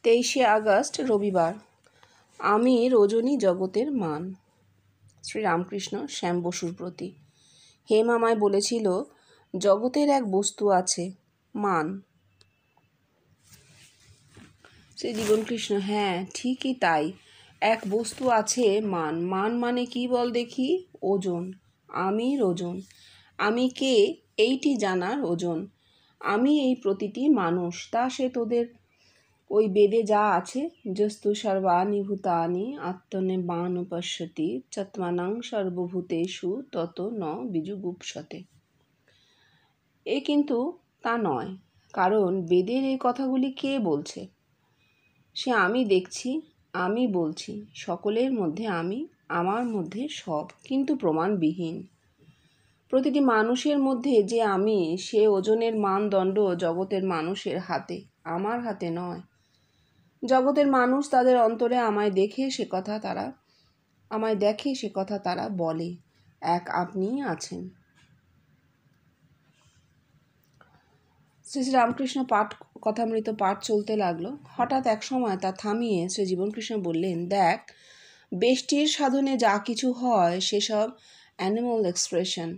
23 August রবিবার। আমি রজনী জগতের মান। শ্রীরামকৃষ্ণ শ্যাম বসুর প্রতি। হেম আমায় বলেছিল, জগতের এক বস্তু আছে, মান। শ্রী জীবনকৃষ্ণ: হ্যাঁ, ঠিকই তাই। এক বস্তু আছে, মান। মান মানে কি বল দেখি? ওজন। আমির ওজন। আমি কে এইটি জানার ওজন। আমি এই প্রতিটি মানুষ। তা সে তোদের ওই বেদে যা আছে, যস্তু সর্বাণি ভূতানি আত্মনেবানুপশ্যতি চত্মানং সর্বভূতেষু তত ন বিজুগুপ্সতে। এ কিন্তু তা নয়, কারণ বেদের এই কথাগুলি কে বলছে? সে আমি দেখছি, আমি বলছি, সকলের মধ্যে আমি, আমার মধ্যে সব, কিন্তু প্রমাণবিহীন। প্রতিটি মানুষের মধ্যে যে আমি, সে ওজনের মানদণ্ড জগতের মানুষের হাতে, আমার হাতে নয়। জগতের মানুষ তাদের অন্তরে আমায় দেখে সে কথা তারা বলে। এক আপনিই আছেন। শ্রী রামকৃষ্ণ কথামৃত পাঠ চলতে লাগলো। হঠাৎ এক সময় তা থামিয়ে শ্রী জীবনকৃষ্ণ বললেন, দেখ, বেষ্টির সাধনে যা কিছু হয় সেসব অ্যানিমাল এক্সপ্রেশন।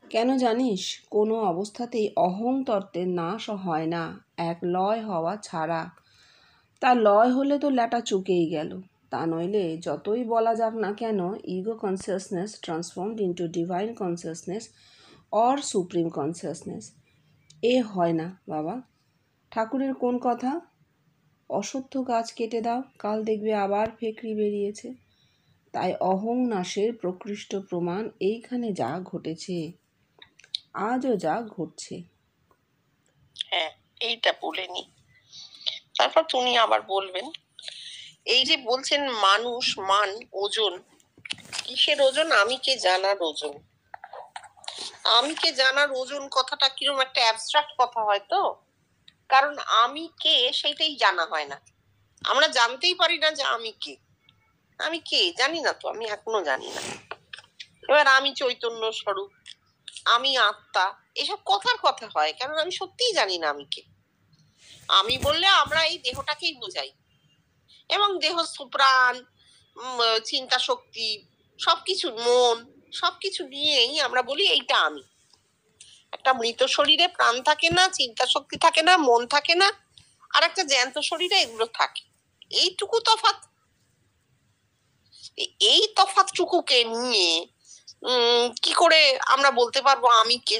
কেন জানিস? কোনো অবস্থাতেই অহং তত্ত্বের নাশ হয় না, এক লয় হওয়া ছাড়া। তা লয় হলে তো ল্যাটা চুকেই গেল। তা নইলে যতই বলা যাক না কেন, ego consciousness transformed into divine consciousness or supreme consciousness, এ হয় না বাবা। ঠাকুরের কোন কথা? অসত্য গাছ কেটে দাও, কাল দেখবে আবার ফেকড়ি বেরিয়েছে। তাই অহং নাশের প্রকৃষ্ট প্রমাণ এইখানে যা ঘটেছে, আজও যা ঘটছে। হ্যাঁ, এইটা বলেনি। তারপর তুমি আবার বলবেন, এই যে বলছেন মানুষ, মান, ওজন, কিসের ওজন? আমি কে জানার ওজন। আমি কে জানার ওজন কথাটা কিরকম একটা অ্যাবস্ট্রাক্ট কথা হয় তো, কারণ আমি কে সেইটাই জানা হয় না। আমরা জানতেই পারি না যে আমি কে। আমি কে জানি না তো, আমি এখনো জানি না। এবার আমি চৈতন্য স্বরূপ, আমি আত্মা, এসব কথার কথা হয়, কারণ আমি সত্যিই জানি না আমি কে। আমি বললে আমরা এই দেহটাকেই বোঝাই, এবং দেহ, প্রাণ, চিন্তা শক্তি, সবকিছু, মন, সবকিছু নিয়েই আমরা বলি এইটা আমি। একটা মৃত শরীরে প্রাণ থাকে না, চিন্তা শক্তি থাকে না, মন থাকে না, আর একটা জ্যান্ত শরীরে এগুলো থাকে। এইটুকু তফাৎ। এই তফাৎটুকুকে নিয়ে কি করে আমরা বলতে পারবো আমি কে?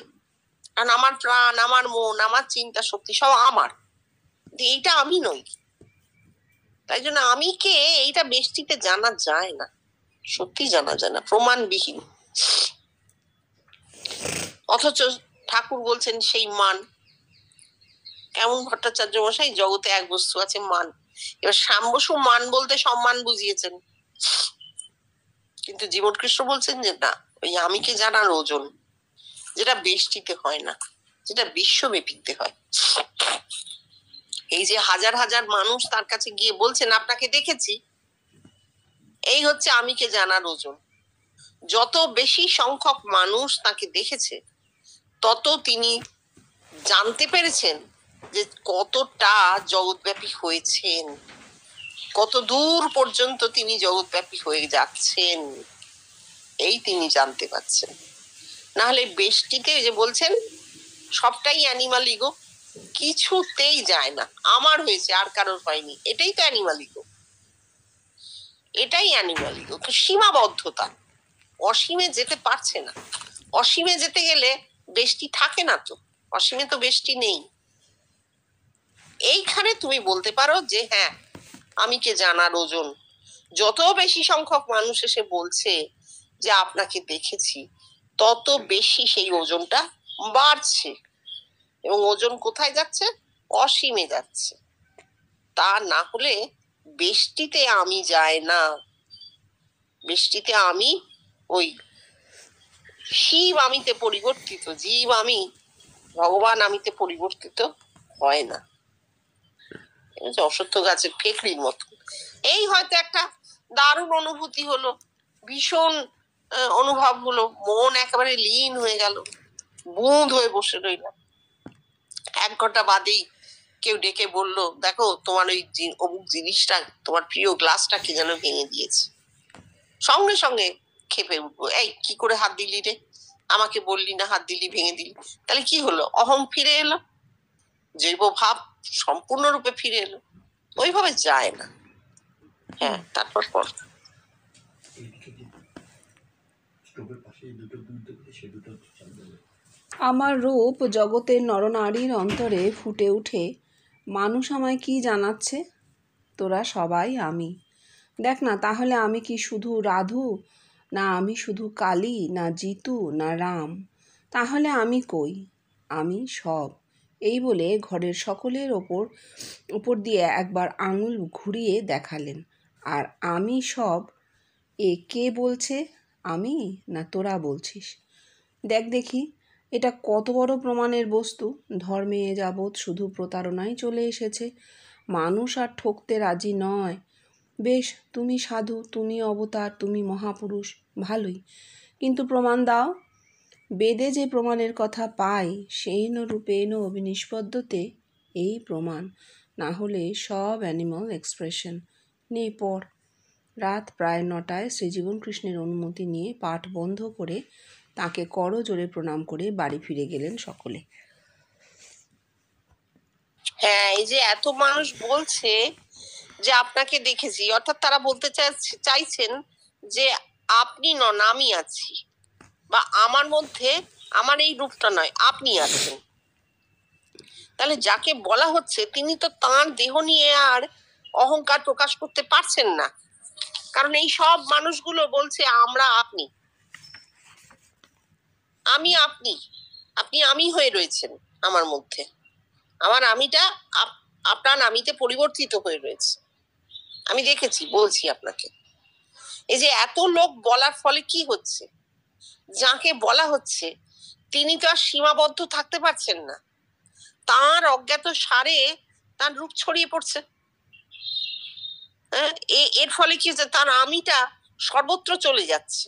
কারণ আমার প্রাণ, আমার মন, আমার চিন্তা শক্তি সব আমার, এইটা আমি নই। তাই জন্য আমি কে এইটা বেষ্টিতে জানা যায় না, সত্যি জানা যায় না, প্রমাণবিহীন। অথচ ঠাকুর বলছেন সেই মান। কেমন ভট্টাচার্য মশাই, জগতে এক বস্তু আছে, মান। এবার শ্যাম বসু মান বলতে সম্মান বুঝিয়েছেন, কিন্তু জীবনকৃষ্ণ বলছেন যে না, ওই আমিকে জানার ওজন, যেটা বেষ্টিতে হয় না, যেটা বিশ্বব্যাপীতে হয়। এই যে হাজার হাজার মানুষ তার কাছে গিয়ে বলছেন আপনাকে দেখেছি, এই হচ্ছে আমিকে জানার ওজন। যত বেশি সংখ্যক মানুষ তাকে দেখেছে, তত তিনি জানতে পেরেছেন যে কতটা জগৎব্যাপী হয়েছেন, কত দূর পর্যন্ত তিনি জগৎব্যাপী হয়ে যাচ্ছেন, এই তিনি জানতে পারছেন। নাহলে বেষ্টিতে যে বলছেন সবটাই অ্যানিমাল ইগো, কিছুতেই যায় না। আমার হয়েছে, আর কারোর হয়নি, এটাই তো অ্যানিমাল ইগো। এটাই অ্যানিমাল ইগো, তো সীমাবদ্ধতা, অসীমে যেতে পারছে না। অসীমে যেতে গেলে বেষ্টি থাকে না তো, অসীমে তো বেষ্টি নেই। এইখানে তুমি বলতে পারো যে হ্যাঁ, আমি কে জানার ওজন। যত বেশি সংখ্যক মানুষ এসে বলছে যে আপনাকে দেখেছি, তত বেশি সেই ওজনটা বাড়ছে, এবং ওজন কোথায় যাচ্ছে? অসীমে যাচ্ছে। তা না হলে বেষ্টিতে আমি যায় না। বেষ্টিতে আমি ওই শিব আমিতে পরিবর্তিত, জীব আমি, ভগবান আমিতে পরিবর্তিত হয় না। অসত্য গাছের ফেকড়ির মতো। এই হয়তো একটা দারুণ অনুভূতি হলো, ভীষণ অনুভব হলো, মন একেবারে লীন হয়ে গেল, বুঁদ হয়ে বসে রইলাম। 1 ঘন্টা বাদেই কেউ ডেকে বলল, দেখো তোমার ওই অমুক জিনিসটা, তোমার প্রিয় গ্লাসটা কে যেন ভেঙে দিয়েছে, সঙ্গে সঙ্গে খেপে উঠবো, এই কি করে হাত দিলি রে, আমাকে বললি না, হাত দিলি, ভেঙে দিলি। তাহলে কি হলো? অহং ফিরে এলো, জৈব ভাব সম্পূর্ণরূপে ফিরে এলো। ওইভাবে যায় না। হ্যাঁ, তারপর পর আমার রূপ জগতের নরনারীর অন্তরে ফুটে উঠে মানুষ আমায় কি জানাচ্ছে, তোরা সবাই আমি। দেখ না, তাহলে আমি কি শুধু রাধু, না আমি শুধু কালী, না জিতু, না রাম? তাহলে আমি কই? আমি সব। এই বলে ঘরের সকলের ওপর দিয়ে একবার আঙুল ঘুরিয়ে দেখালেন। আর আমি সব, এ কে বলছে? আমি না তোরা বলছিস? দেখ দেখি, এটা কত বড় প্রমাণের বস্তু। ধর্মে এ যাবৎ শুধু প্রতারণাই চলে এসেছে, মানুষ আর ঠকতে রাজি নয়। বেশ, তুমি সাধু, তুমি অবতার, তুমি মহাপুরুষ, ভালোই, কিন্তু প্রমাণ দাও। বেদে যে প্রমাণের কথা পাই, সেইন রূপেণ অভিনিষ্পদ্যতে, এই প্রমাণ, না হলে সব অ্যানিমাল এক্সপ্রেশন। নে পড়। রাত প্রায় 9টায় শ্রীজীবন কৃষ্ণের অনুমতি নিয়ে পাঠ বন্ধ করে তাকে করজোড়ে প্রণাম করে বাড়ি ফিরে গেলেন সকলে। হ্যাঁ, এই যে এত মানুষ বলছে যে আপনাকে দেখেছি, অর্থাৎ তারা বলতে চাইছেন যে আপনি নন, আমি আছি, বা আমার মধ্যে আমার এই রূপটা নয়, আপনি আছেন। তাহলে যাকে বলা হচ্ছে তিনি তো তার দেহ নিয়ে আর অহংকার প্রকাশ করতে পারছেন না, কারণ এই সব মানুষগুলো বলছে আমরা আপনি, আমি আপনি, আপনি আমি হয়ে রয়েছেন আমার মধ্যে, আমার আমিটা আপনার আমিতে পরিবর্তিত হয়ে রয়েছে। আমি দেখেছি, বলছি আপনাকে। এই যে এত লোক বলার ফলে কি হচ্ছে, যাকে বলা হচ্ছে তিনি তো আর সীমাবদ্ধ থাকতে পারছেন না, তার অজ্ঞাত সারে তার রূপ ছড়িয়ে পড়ছে। এর ফলে কি হচ্ছে, তার আমিটা সর্বত্র চলে যাচ্ছে।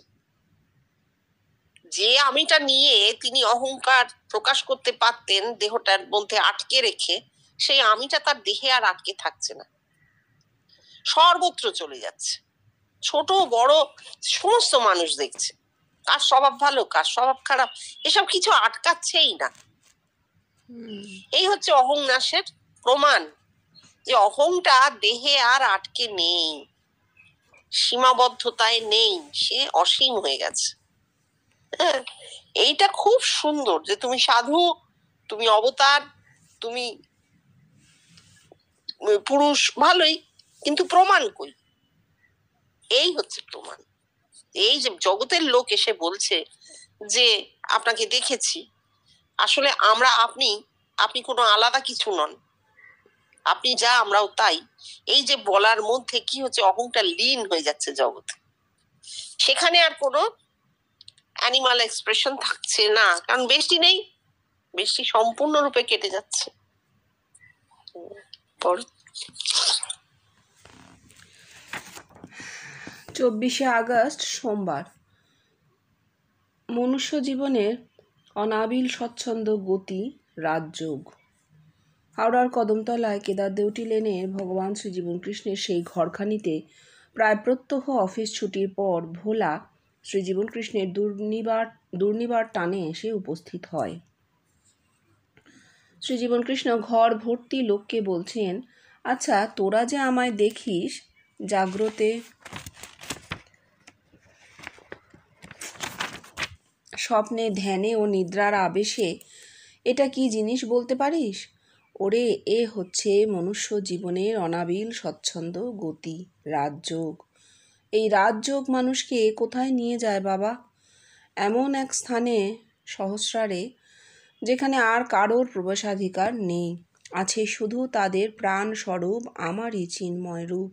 যে আমিটা নিয়ে তিনি অহংকার প্রকাশ করতে পারতেন দেহটার মধ্যে আটকে রেখে, সেই আমিটা তার দেহে আর আটকে থাকছে না, সর্বত্র চলে যাচ্ছে। ছোট বড় সমস্ত মানুষ দেখছে, কার স্বভাব ভালো, কার স্বভাব খারাপ, এসব কিছু আটকাচ্ছেই না। এই হচ্ছে অহং নাশের প্রমাণ, যে অহংটা দেহে আর আটকে নেই, সীমাবদ্ধতায় নেই, সে অসীম হয়ে গেছে। এইটা খুব সুন্দর, যে তুমি সাধু, তুমি অবতার, তুমি পুরুষ, ভালোই, কিন্তু প্রমাণ কই? এই হচ্ছে প্রমাণ। এই যে জগতের লোক এসে বলছে যে আপনাকে দেখেছি, আসলে আমরা আপনি, আপনি কোনো আলাদা কিছু নন, আপনি যা আমরাও তাই। এই যে বলার মধ্যে কি হচ্ছে, অহংটা লীন হয়ে যাচ্ছে জগতে, সেখানে আর কোনো অ্যানিমাল এক্সপ্রেশন থাকছে না, কারণ বেশি নেই, বেশি সম্পূর্ণরূপে কেটে যাচ্ছে। 24শে আগস্ট সোমবার। মনুষ্য জীবনের অনাবিল স্বচ্ছন্দ গতি রাজযোগ। হাওড়ার কদমতলায় কেদার দেউটি লেনের ভগবান শ্রীজীবন কৃষ্ণের সেই ঘরখানিতে প্রায় প্রত্যহ অফিস ছুটির পর ভোলা শ্রীজীবন কৃষ্ণের দুর্নিবার টানে এসে উপস্থিত হয়। শ্রীজীবন কৃষ্ণ ঘর ভর্তি লোককে বলছেন, আচ্ছা, তোরা যে আমায় দেখিস জাগ্রতে, স্বপ্নে, ধ্যানে ও নিদ্রার আবেশে, এটা কি জিনিস বলতে পারিস? ওরে, এ হচ্ছে মনুষ্য জীবনের অনাবিল স্বচ্ছন্দ গতি, রাজযোগ। এই রাজযোগ মানুষকে কোথায় নিয়ে যায় বাবা? এমন এক স্থানে সহস্রারে, যেখানে আর কারোর প্রবেশাধিকার নেই, আছে শুধু তাদের প্রাণ স্বরূপ আমারই চিন্ময় রূপ।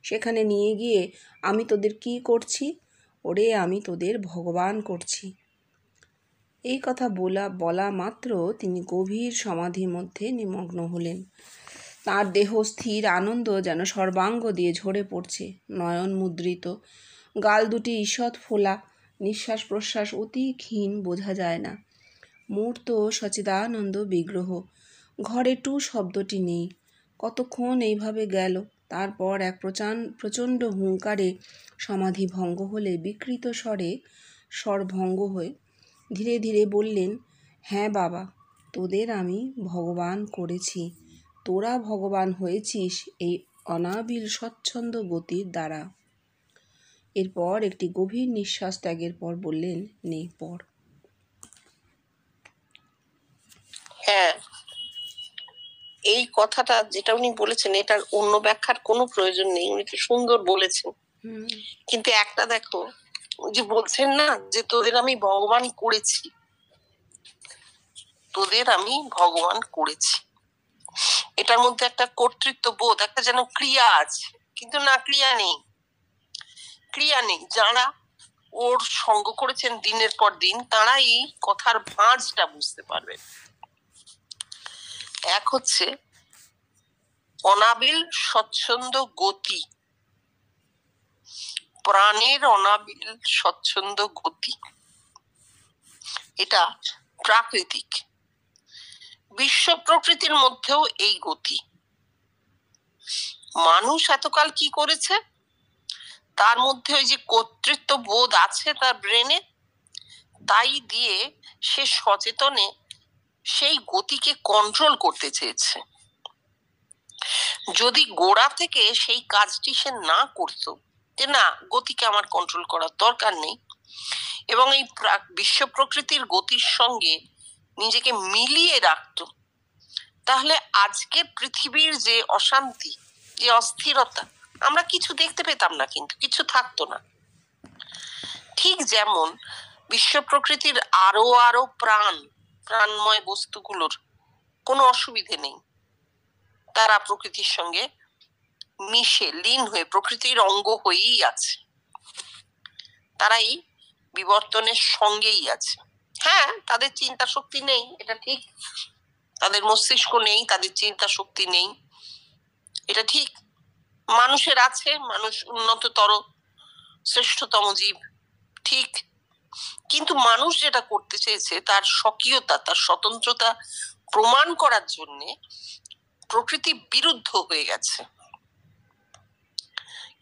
সেখানে নিয়ে গিয়ে আমি তোদের কি করছি? ওরে, আমি তোদের ভগবান করছি। এই কথা বলা মাত্র তিনি গভীর সমাধির মধ্যে নিমগ্ন হলেন। তার দেহ স্থির, আনন্দ যেন সর্বাঙ্গ দিয়ে ঝরে পড়ছে, নয়ন মুদ্রিত, গাল দুটি ঈষৎ ফোলা, নিঃশ্বাস প্রশ্বাস অতি ক্ষীণ, বোঝা যায় না। মূর্ত সচিদানন্দ বিগ্রহ, ঘরে টু শব্দটি নেই। কতক্ষণ এইভাবে গেল। তারপর এক প্রচণ্ড হুঙ্কারে সমাধি ভঙ্গ হলে বিকৃত স্বর ভঙ্গ হয়ে ধীরে ধীরে বললেন, হ্যাঁ বাবা, তোদের আমি ভগবান করেছি। তোরা ভগবান হয়েছিস এই অনাবিল স্বচ্ছন্দ গতির দ্বারা। এরপর একটি গভীর নিঃশ্বাস ত্যাগের পর বললেন, নে পড়। হ্যাঁ, এই কথাটা যেটা উনি বলেছেন, এটার অন্য ব্যাখ্যার কোনো প্রয়োজন নেই, উনি তো সুন্দর বলেছেন। কিন্তু একটা দেখো, যে বলছেন না যে তোদের আমি ভগবান করেছি, তোদের আমি ভগবান করেছি, এটার মধ্যে একটা কর্তৃত্ব বোধ, একটা যেন ক্রিয়া আছে, কিন্তু না, ক্রিয়া নেই। যারা ওর সঙ্গ করেছেন দিনের পর দিন, তারা এই কথার ভাঁজটা বুঝতে পারবেন। এক হচ্ছে অনাবিল স্বচ্ছন্দ গতি, প্রাণের অনাবিল স্বচ্ছন্দ গতি, এটা প্রাকৃতিক। বিশ্ব প্রকৃতির মধ্যেও এই গতি। মানুষ এতকাল কি করেছে, তার মধ্যে ওই যে কর্তৃত্ব বোধ আছে তার ব্রেনে, তাই দিয়ে সে সচেতনে সেই গতিকে কন্ট্রোল করতে চেয়েছে। যদি গোড়া থেকে সেই কাজটি সে না করতো, যে না, গতিকে আমার কন্ট্রোল করার দরকার নেই, এবং এই বিশ্ব প্রকৃতির গতির সঙ্গে নিজেকে মিলিয়ে রাখতো, তাহলে আজকের পৃথিবীর যে অশান্তি, যে অস্থিরতা, আমরা কিছু দেখতে পেতাম না, কিন্তু কিছু থাকতো না। ঠিক যেমন বিশ্ব প্রকৃতির আরো প্রাণময় বস্তুগুলোর কোনো অসুবিধে নেই, তারা প্রকৃতির সঙ্গে মিশে লীন হয়ে প্রকৃতির অঙ্গ হয়েই আছে, তারাই বিবর্তনের সঙ্গেই আছে। হ্যাঁ, তাদের চিন্তা শক্তি নেই, এটা ঠিক, তাদের মস্তিষ্ক নেই, তাদের চিন্তা শক্তি নেই, এটা ঠিক। মানুষের আছে, মানুষ উন্নততর শ্রেষ্ঠতম জীব, ঠিক। কিন্তু মানুষ যেটা করতে চেয়েছে, তার স্বকীয়তা, তার স্বতন্ত্রতা প্রমাণ করার জন্য প্রকৃতি বিরুদ্ধ হয়ে গেছে।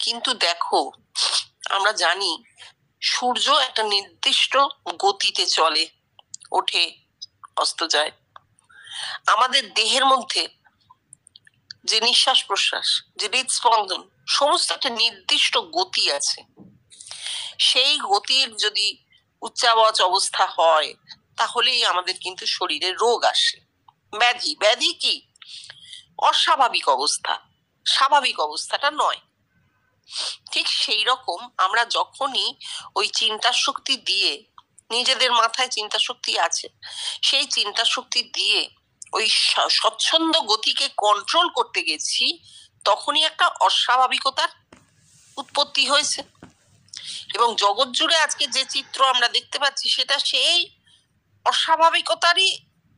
কিন্তু দেখো, আমরা জানি সূর্য একটা নির্দিষ্ট গতিতে চলে, ওঠে, অস্ত যায়। আমাদের দেহের মধ্যে যে নিঃশ্বাস প্রশ্বাস, যে হৃদস্পন্দন, সমস্ত একটা নির্দিষ্ট গতি আছে। সেই গতির যদি উচ্চাবচ অবস্থা হয়, তাহলেই আমাদের কিন্তু শরীরে রোগ আসে, ব্যাধি কি অস্বাভাবিক অবস্থা, স্বাভাবিক অবস্থাটা নয়। ঠিক সেই রকম আমরা যখনই ওই চিন্তা শক্তি দিয়ে, নিজেদের মাথায় চিন্তা শক্তি আছে, সেই চিন্তা শক্তি দিয়ে ওই স্বচ্ছন্দ গতিকে কন্ট্রোল করতে গেছি, তখনই একটা অস্বাভাবিকতার উৎপত্তি হয়েছে। এবং জগৎ জুড়ে আজকে যে চিত্র আমরা দেখতে পাচ্ছি, সেটা সেই অস্বাভাবিকতারই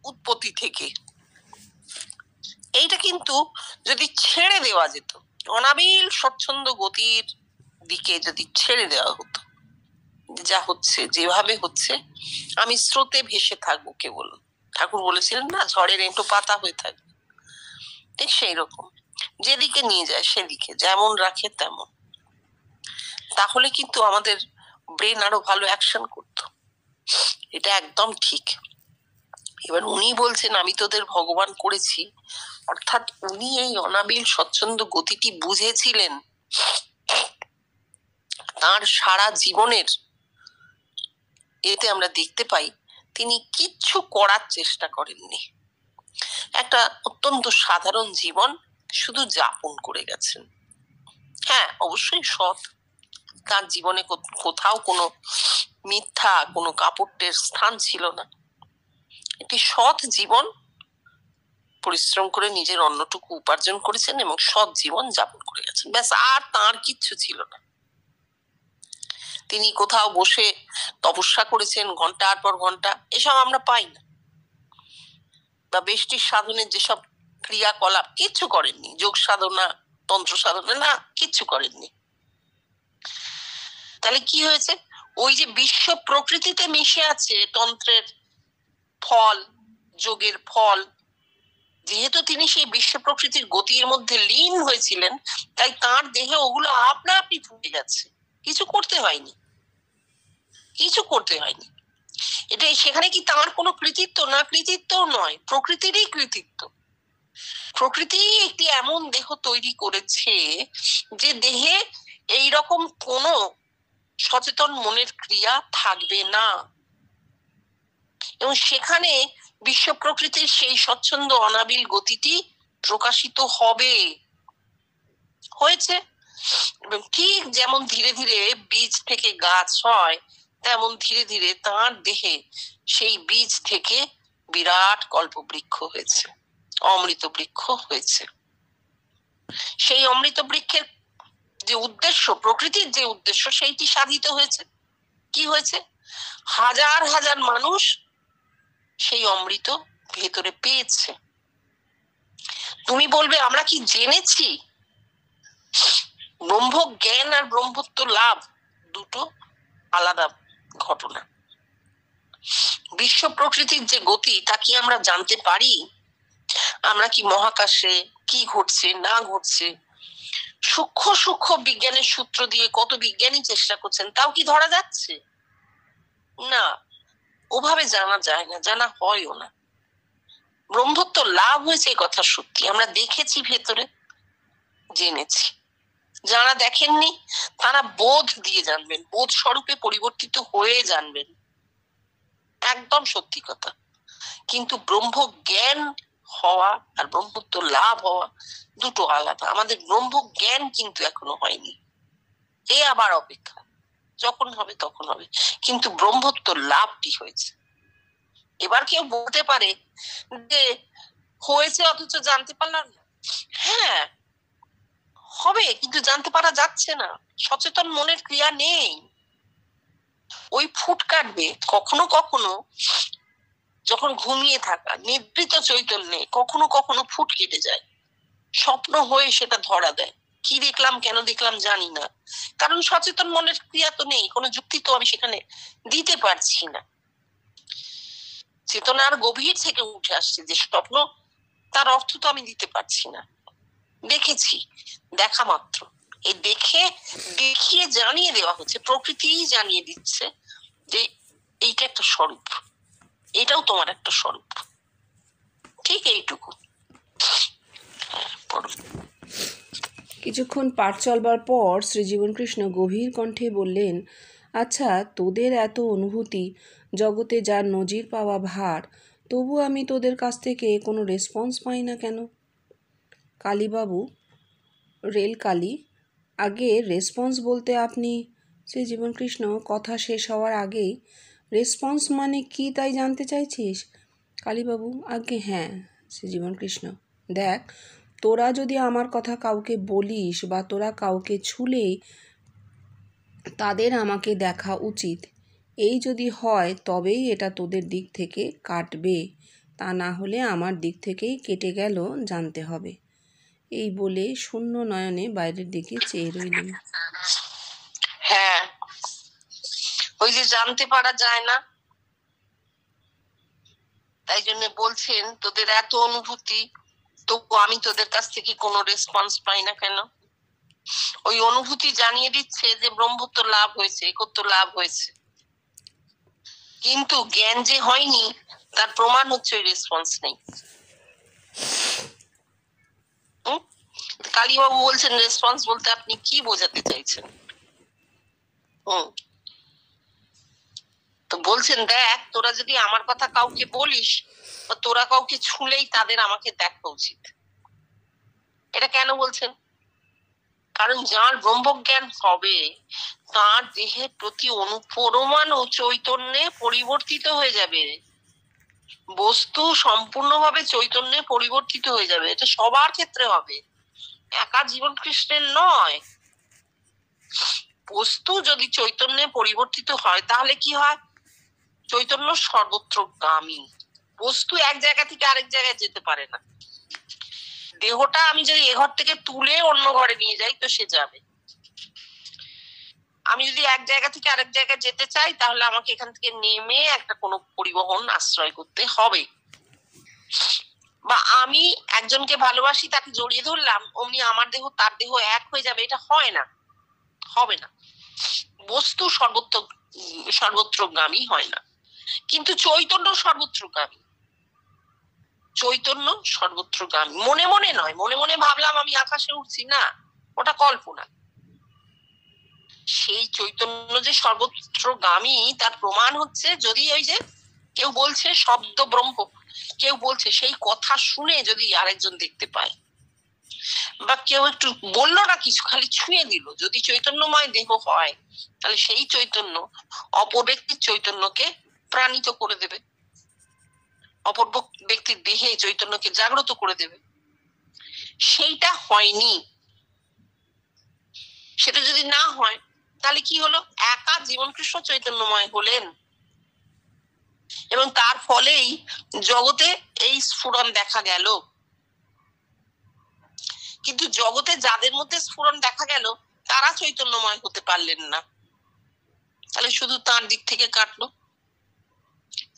উৎপত্তি থেকে। এইটা কিন্তু যদি ছেড়ে দেওয়া যেত, অনাবিল স্বচ্ছন্দ গতির দিকে যদি ছেড়ে দেওয়া হতো, যা হচ্ছে, যেভাবে হচ্ছে, আমি স্রোতে ভেসে থাকবো কেবল, ঠাকুর বলেছিলেন না, ঝড়ের এঁটো পাতা হয়ে থাকবে, ঠিক সেই রকম যেদিকে নিয়ে যায় সেদিকে, যেমন রাখে তেমন, তাহলে কিন্তু আমাদের ব্রেন আরো ভালো অ্যাকশন করতো। এটা একদম ঠিক। এবার উনি বলছেন আমি তোদের ভগবান করেছি, অর্থাৎ উনি এই অনাবিল স্বচ্ছন্দ গতিটি বুঝেছিলেন, তার সারা জীবনের এতে আমরা দেখতে পাই তিনি কিচ্ছু করার চেষ্টা করেননি, একটা অত্যন্ত সাধারণ জীবন শুধু যাপন করে গেছেন। হ্যাঁ, অবশ্যই সৎ, তার জীবনে কোথাও কোনো মিথ্যা, কোনো কাপড়ের স্থান ছিল না। একটি সৎ জীবন, পরিশ্রম করে নিজের অন্নটুকু উপার্জন করেছেন এবং সৎ জীবন যাপন করে গেছেন, ব্যাস, আর তার কিচ্ছু ছিল না। তিনি কোথাও বসে তপস্যা করেছেন ঘন্টার পর ঘন্টা, এসব আমরা পাই না। বা বেষ্টির সাধনের যেসব ক্রিয়াকলাপ, কিচ্ছু করেননি, যোগ সাধনা, তন্ত্র সাধনা, না, কিচ্ছু করেননি। তাহলে কি হয়েছে, ওই যে বিশ্ব প্রকৃতিতে মিশে আছে তন্ত্রের ফল, যোগের ফল, যেহেতু তিনি সেই বিশ্ব প্রকৃতির গতির মধ্যে লীন হয়েছিলেন, তাই তার দেহে ওগুলো আপনা আপনি ফুটে গেছে, কিছু করতে হয়নি, কিছু করতে হয়নি। এটা সেখানে কি তার কোনো কৃতিত্ব? না, কৃতিত্বও নয়, প্রকৃতিরই কৃতিত্ব। প্রকৃতি একটি এমন দেহ তৈরি করেছে যে দেহে এইরকম কোনো সচেতন মনের ক্রিয়া থাকবে না, এবং সেখানে বিশ্ব প্রকৃতির সেই স্বচ্ছন্দ অনাবিল গতিটি প্রকাশিত হবে, হয়েছে। ঠিক যেমন ধীরে ধীরে বীজ থেকে গাছ হয়, তেমন ধীরে ধীরে তার দেহে সেই বীজ থেকে বিরাট কল্পবৃক্ষ হয়েছে, অমৃত বৃক্ষ হয়েছে। সেই অমৃত বৃক্ষের যে উদ্দেশ্য, প্রকৃতির যে উদ্দেশ্য, সেইটি সাধিত হয়েছে। কি হয়েছে? হাজার হাজার মানুষ সেই অমৃত ভেতরে পেয়েছে। তুমি বলবে আমরা কি জেনেছি? ব্রহ্ম জ্ঞান আর ব্রহ্মত্ব লাভ দুটো আলাদা ঘটনা। বিশ্ব প্রকৃতির যে গতি তা কি আমরা জানতে পারি? আমরা কি মহাকাশে কি ঘটছে না ঘটছে সূক্ষ্ম সূক্ষ্ম বিজ্ঞানের সূত্র দিয়ে কত বিজ্ঞানী চেষ্টা করছেন, তাও কি ধরা যাচ্ছে? না, ওভাবে জানা যায় না, জানা হয়ও না। ব্রহ্মত্ব লাভ হয়েছে এই কথা সত্যি, আমরা দেখেছি, ভেতরে জেনেছি। যারা দেখেননি তারা বোধ দিয়ে জানবেন, বোধ স্বরূপে পরিবর্তিত হয়ে জানবেন, একদম সত্যি কথা। কিন্তু ব্রহ্ম জ্ঞান হওয়া আর ব্রহ্মত্ব লাভ হওয়া দুটো আলাদা। আমাদের ব্রহ্ম জ্ঞান কিন্তু এখনো হয়নি, এ আবার অপেক্ষা, যখন হবে তখন হবে, কিন্তু ব্রহ্মত্ব লাভটি হয়েছে। এবার কেউ বলতে পারে যে হয়েছে অথচ জানতে পারলাম না। হ্যাঁ, হবে, কিন্তু জানতে পারা যাচ্ছে না, সচেতন মনের ক্রিয়া নেই। ওই ফুট কাটবে কখনো কখনো, যখন ঘুমিয়ে থাকা নিদ্রিত চৈতন্যে কখনো কখনো ফুট কেটে যায়, স্বপ্ন হয়ে সেটা ধরা দেয়। কি দেখলাম, কেন দেখলাম জানি না, কারণ সচেতন মনের ক্রিয়া তো নেই, কোনো যুক্তি তো আমি সেখানে দিতে পারছি না। চেতনার গভীর থেকে উঠে আসছে যে স্বপ্ন, তার অর্থ তো আমি দিতে পারছি না। দেখেছি, দেখা মাত্র, এই দেখিয়ে জানিয়ে দেওয়া হচ্ছে, প্রকৃতি জানিয়ে দিচ্ছে যে এইটা একটা স্বরূপ, এটাও তোমার একটা স্বরূপ, ঠিক এইটুকু। কিছুক্ষণ পাঠ চলবার পর শ্রীজীবন কৃষ্ণ গভীর কণ্ঠে বললেন, আচ্ছা, তোদের এত অনুভূতি, জগতে যার নজির পাওয়া ভার, তবু আমি তোদের কাছ থেকে কোনো রেসপন্স পাই না কেন? কালীবাবু, রেলকালী, আগে রেসপন্স বলতে আপনি? শ্রীজীবন কৃষ্ণ কথা শেষ হওয়ার আগেই, রেসপন্স মানে কি তাই জানতে চাইছিস? কালীবাবু, আগে হ্যাঁ। শ্রীজীবন কৃষ্ণ, দেখ, তোরা যদি আমার কথা কাউকে বলিস বা তোরা কাউকে ছুলেই তাদের আমাকে দেখা উচিত, এই যদি হয় তবেই এটা তোদের দিক থেকে কাটবে, তা না হলে আমার দিক থেকেই কেটে গেল জানতে হবে। এই বলে শূন্য নয়নে বাইরের দিকে চেয়ে রইলেন। হ্যাঁ, ওই যে জানতে পারা যায় না, তাই জন্য বলছেন তোদের এত অনুভূতি, তবু আমি তোদের কাছ থেকে কোনো রেসপন্স পাই না কেন? ওই অনুভূতি জানিয়ে দিচ্ছে যে ব্রহ্মত্ব লাভ হয়েছে, একত্ব লাভ হয়েছে, কিন্তু জ্ঞান যে হয়নি তার প্রমাণ হচ্ছে ওই রেসপন্স নেই। কালীবাবু বলছেন রেসপন্স বলতে আপনি কি বোঝাতে চাইছেন? তো বলছেন, দেখ, তোরা যদি আমার কথা কাউকে বলিস বা তোরা কাউকে ছুলেই তাদের আমাকে দেখা উচিত। এটা কেন বলছেন? কারণ যার ব্রহ্মজ্ঞান হবে তার দেহের প্রতি অনুপরমাণু চৈতন্যে পরিবর্তিত হয়ে যাবে, বস্তু সম্পূর্ণভাবে চৈতন্যে পরিবর্তিত হয়ে যাবে। এটা সবার ক্ষেত্রে হবে, একা জীবন কৃষ্ণের নয়। বস্তু যদি চৈতন্যে পরিবর্তিত হয় তাহলে কি হয়? চৈতন্য সর্বত্রগামী, বস্তু এক জায়গা থেকে আরেক জায়গায় যেতে পারে না। দেহটা আমি যদি এ ঘর থেকে তুলে অন্য ঘরে নিয়ে যাই তো সে যাবে। আমি যদি এক জায়গা থেকে আরেক জায়গায় যেতে চাই তাহলে আমাকে এখান থেকে নেমে একটা কোনো পরিবহন আশ্রয় করতে হবে। বা আমি একজনকে ভালোবাসি, তাকে জড়িয়ে ধরলাম, অমনি আমার দেহ তার দেহ এক হয়ে যাবে, এটা হয় না, হবে না। বস্তু সর্বত্রগামী হয় না, কিন্তু চৈতন্য সর্বত্রগামী। চৈতন্য সর্বত্রগামী, মনে মনে নয়। মনে মনে ভাবলাম আমি আকাশে উঠছি, না, ওটা কল্পনা। সেই চৈতন্য যে সর্বত্রগামী তার প্রমাণ হচ্ছে, যদি ওই যে কেউ বলছে শব্দ ব্রহ্ম, কেউ বলছে, সেই কথা শুনে যদি আরেকজন দেখতে পায়, বা কেউ একটু বললো না কিছু, খালি ছুঁয়ে দিল, যদি চৈতন্যময় দেহ হয়, তাহলে সেই চৈতন্য অপর ব্যক্তির চৈতন্যকে প্রাণিত করে দেবে, অপর ব্যক্তির দেহে চৈতন্যকে জাগ্রত করে দেবে। সেইটা হয়নি। সেটা যদি না হয়, তাহলে কি হলো? একা জীবন কৃষ্ণ চৈতন্যময় হলেন, এবং তার ফলেই জগতে এই স্ফুরণ দেখা গেল। কিন্তু জগতে যাদের মধ্যে স্ফুরণ দেখা গেল, তারা চৈতন্যময় হতে পারলেন না। তাহলে শুধু তার দিক থেকে কাটলো,